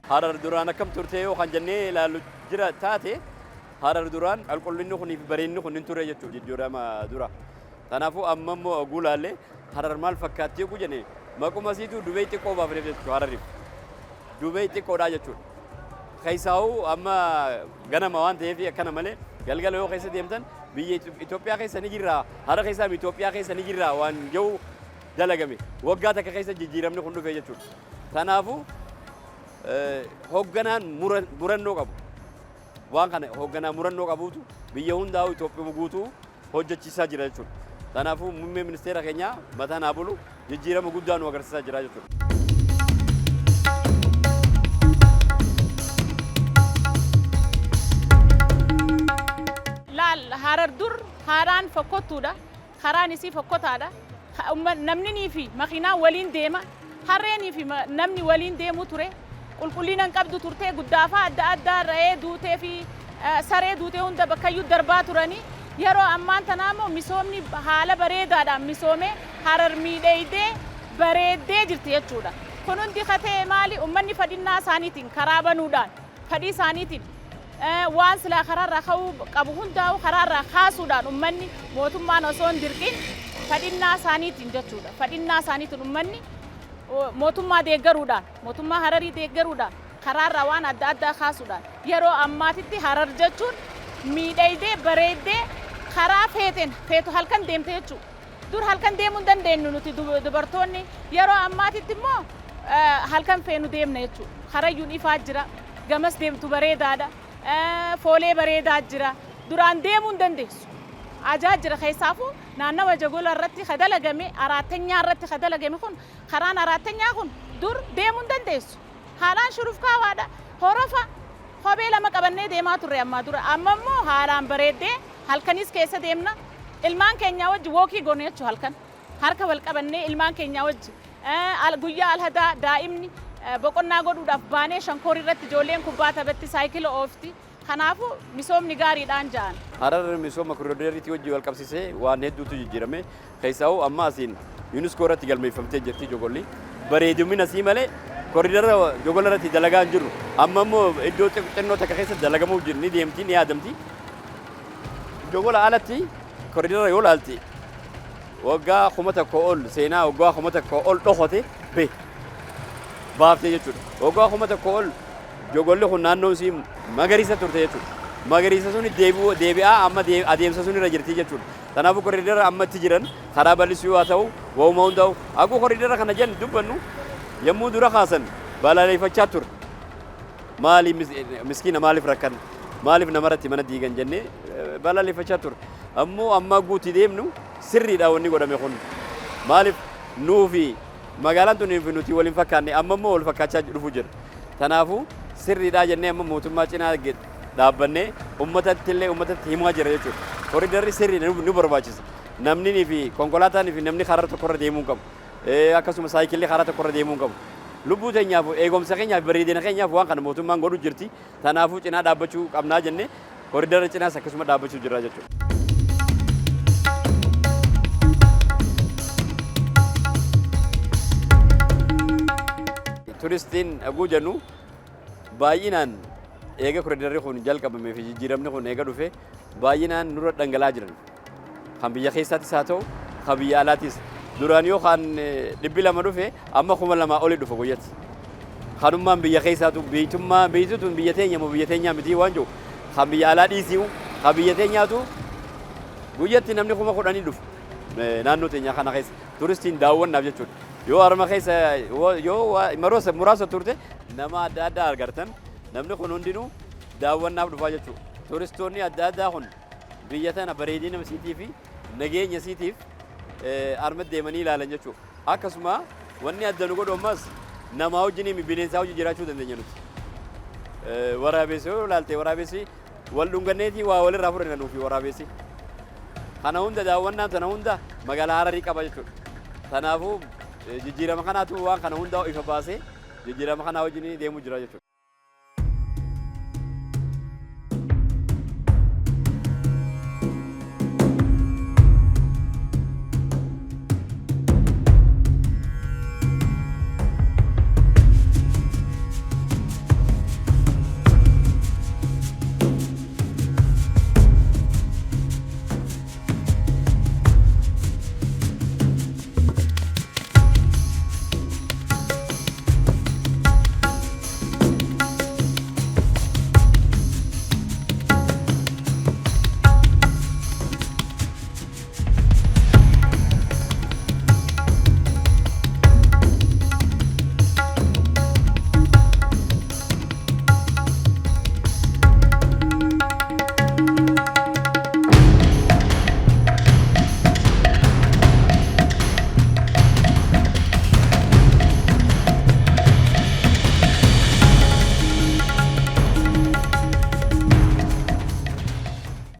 Harar duraan akkam turte yoo kan jennee ilaallu jira taate harar duraan qulqullinni kunii fi bareedinni kun hin ture jechuudha jijjiirama dura. Kanaafuu amma immoo guulaallee harar maal fakkaatti yoo jenne maquma siitu Duubee xiqqoo baafneef jechuudha harariif. Duubee xiqqoodhaa jechuudha. Keessaa'uu amma ganama waan ta'eef akkana malee galgala yoo keessa deemtan biyya Itoophiyaa keessa ni jirra hara keessaa Itoophiyaa keessa ni jirra waan jiru dalagame waggaa takka keessa jijjiiramni kun dhufe jechuudha. Kanaafuu hoogganaan murannoo qabu. Waan kana hoogganaa murannoo qabuutu biyya hundaa'u Itoophiyaa guutuu hojjechiisaa jira jechuudha. Kanaafuu muummee ministeera keenyaa mataa naa bulu jijjiirama guddaa nu agarsiisaa jira jechuudha. Harar dur haraan fokkottuudha. Karaan isii fokkotaadha. Namni fi makiinaan waliin deema. Harreenii fi namni waliin deemu ture. Qulqullinaan qabdu turtee guddaafa adda addaa re'ee duutee fi saree duutee hunda bakkayyuu darbaa turanii yeroo ammaan tanaa immoo misoomni haala bareedaadhaan misoomee harar miidheeydee bareeddee jirti jechuudha. Kun hundi katee maali uummanni fadhinnaa isaaniitiin karaa banuudhaan fadhii isaaniitiin waan silaa karaarraa ka'uu qabu hundaa'u karaarraa kaasuudhaan uummanni mootummaan osoo hin dirqin fadhinnaa isaaniitiin jechuudha. Fadhinnaa isaaniitiin uummanni mootummaa deeggaruudhaan mootummaa hararii deeggaruudhaan karaarraa waan adda addaa kaasuudhaan yeroo ammaatitti harar jechuun miidheeydee bareeddee karaa feetu halkan deemte jechuudha. Dur halkan deemuu hin dandeenyu nuti dubartoonni yeroo ammaatitti immoo halkan feenu deemna jechuudha. Karayyuun ifaa jira gamas deemtu bareedaadha foolee bareedaa jira duraan deemuu hin dandeessu. Ajaa jira keessaafuu naannawa Jagola irratti kadalagame araattanyaa irratti kadalagame kun karaan araattanyaa kun dur deemuu hin dandeessu. Haalaan shuruuf kaawaadha. Horofa kophee lama qabannee deemaa turre ammaa dura. Amma immoo haalaan bareeddee halkanis keessa deemna. Ilmaan keenya wajji wookii goone jechuudha halkan. Harka wal qabannee ilmaan keenya wajji guyyaa alhadaa daa'imni boqonnaa godhuudhaaf baanee shankoor irratti ijoolleen kubbaa taphatti saayikila oofti. Kanaafuu misoomni gaariidhaan ja'an. Harar misooma koriidoriitti wajji wal qabsiisee waan hedduutu jijjiirame. Keessaa'uu amma asiin UNESCO irratti galmeeffamtee jirti Jogolli. Bareedumina sii malee koriidora Jogola irratti dalagaa hin jirru. Amma immoo iddoo xinnoo takka keessa dalagamuuf jiru ni deemti ni yaadamti. Jogola alatti koriidora yoo laalti waggaa 1,000 ol seenaa waggaa 1,000 ol dhokote baaftee jechuudha. Waggaa 1,000 ol Jogolli kun naannoo isii magariisa turte jechuudha. Magariisa suni deebi'aa amma adeemsa sun irra jirti jechuudha. Kanaafuu koriidora ammatti jiran karaa bal'isuu haa ta'u waa'uma hundaa'u akkuma koriidora kana jennu dubbannu yommuu dura kaasan balaaleffachaa ture. Maali miskiina maaliif rakkan maaliif namarratti mana diigan jennee balaaleffachaa ture. Ammoo amma guutii deemnu sirriidha wanni godhame kun. Maaliif nuufi magaalaan tun nuti waliin fakkaanne amma immoo wal fakkaachaa dhufu jira. Kanaafuu sirriidha jennee amma mootummaa cinaa dhaabbannee uummatatti himaa jira jechuudha. Koriidorri sirrii nu barbaachisa. Namni fi konkolaataan fi namni karaa tokkorra deemuu qabu. Akkasuma saayikilli karaa tokkorra deemuu qabu. Lubbuu teenyaaf eegumsa keenyaaf bareedina keenyaaf waan kana mootummaan godhu jirti. Kanaafuu cinaa dhaabbachuu qabnaa jennee koriidorri cinaas akkasuma dhaabbachuu jira jechuudha. Turistiin dhaguu jennu baay'inaan eega koriidorri kun jalqabamee fi jijjiiramni kun eega dhufe baay'inaan nurra dhangala'aa jiran. Kan biyya keessaattis haa ta'u kan biyya alaattis. Duraan yoo kan 200 dhufe amma 2,000 oli dhufa guyyatti. Kanummaan biyya keessaatu biyyattuun biyya teenya moo biyya teenyaa miti waan jiru kan biyya alaa dhiisiu kan biyya teenyaatu guyyatti namni 10,000 dhufu naannoo teenyaa kana keessa turistiin daawwannaaf jechuudha. Yoo harma keessa yoo maroosa muraasa turte nama adda addaa argartan namni kun hundinuu daawwannaaf dhufaa jechuudha. Turistoonni adda addaa kun biyya tana bareedina isiitii fi nageenya isiitiif armatti deemanii ilaalan jechuudha. Akkasuma wanni adda nu godhu ammas nama wajjin bineensaa wajjin jiraachuu dandeenya nuti. Waraabessi yoo ilaalte waraabessi wal dhunganneetii waa walirraa fudhanna nuufi waraabessi. Kana hunda daawwannaan sana hunda magaalaa Hararii qaba jechuudha. Kanaafuu jijjiirama kanaatu waan kana hunda ifa baasee jijjiirama kana wajjin deemuu jira jechuudha.